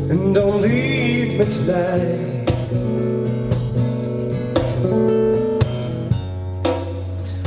And don't leave me tonight.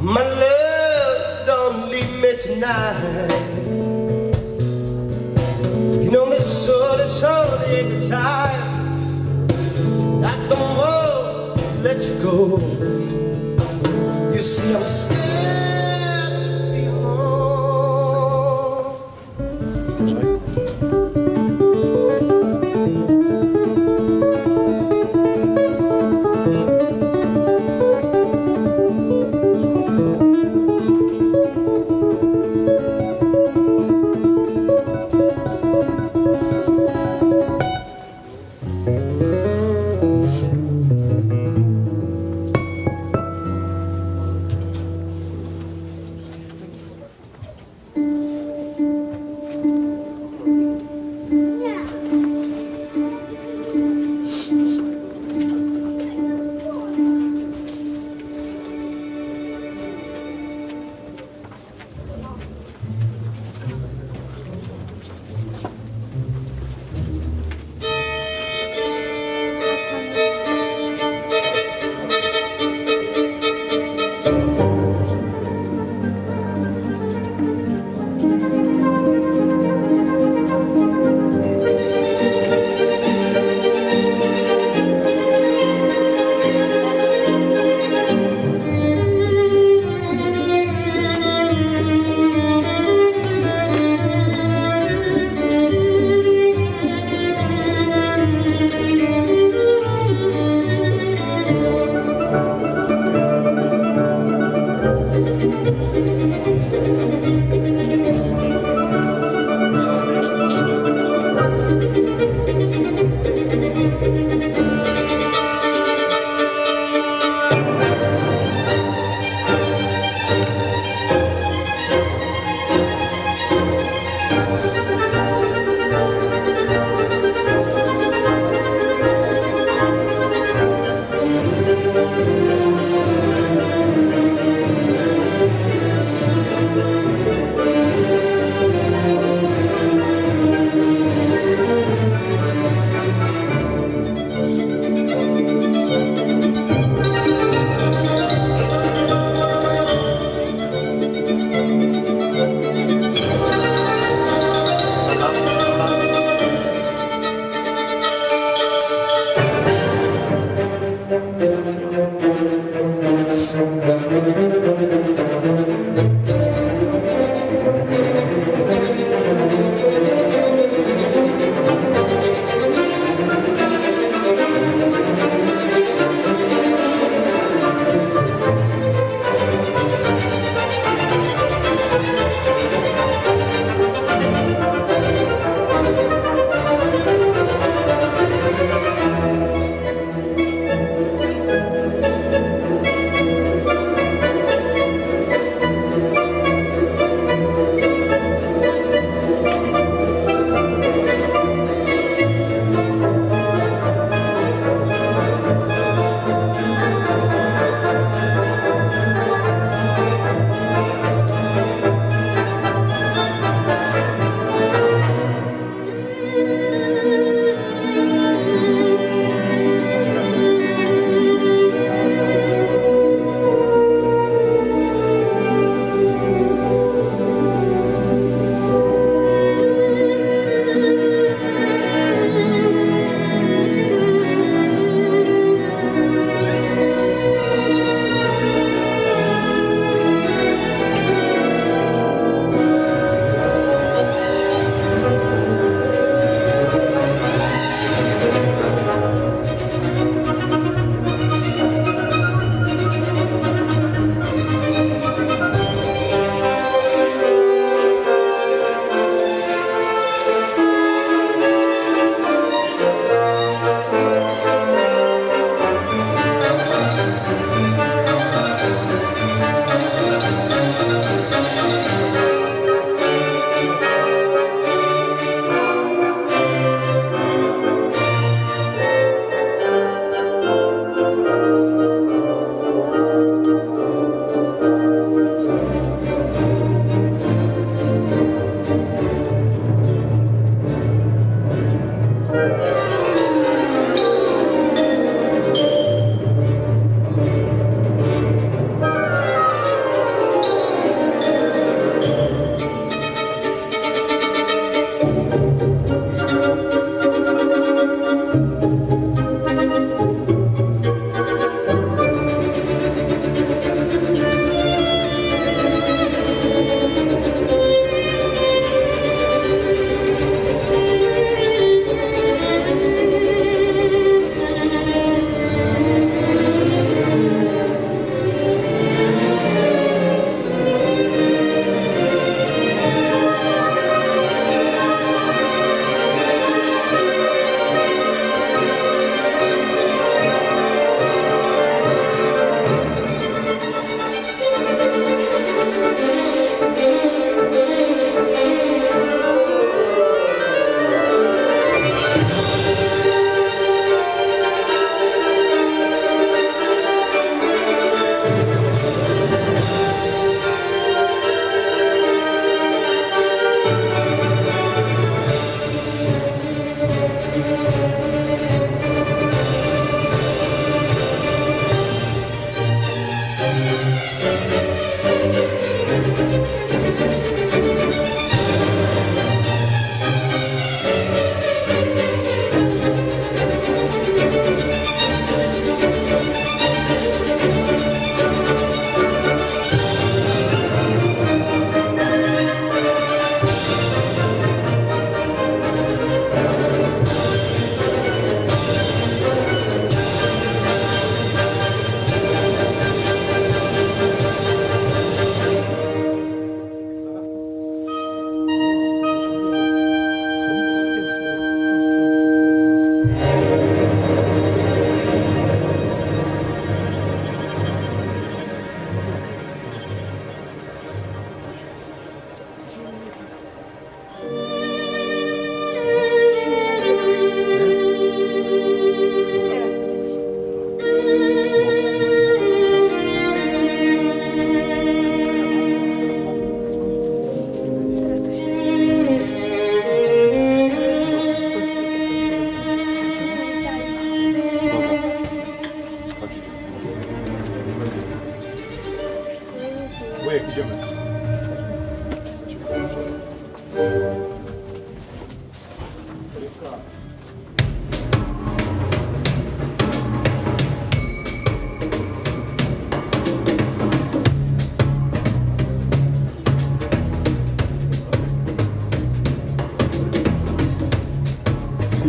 My love, don't leave me tonight. You know me so every time. I don't want to let you go. You see, I'm scared to be alone.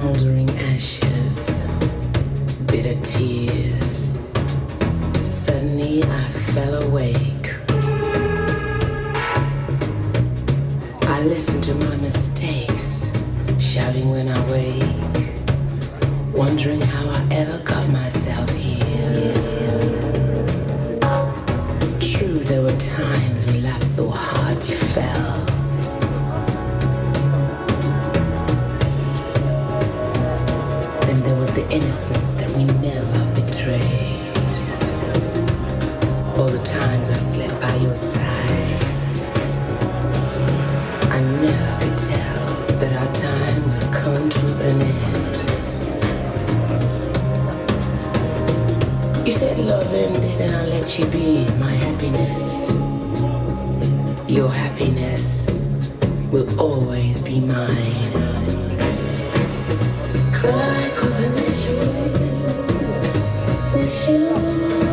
smoldering ashes, bitter tears. Suddenly I fell awake. I listened to my mistakes, shouting when I wake, wondering how I ever got myself here. True, there were times we laughed so hard we fell. Then there was the innocence that we never betrayed. All the times I slept by your side, I never could tell that our time would come to an end. You said love ended and I let you be my happiness. Your happiness will always be mine. Cry 'cause I miss you, miss you.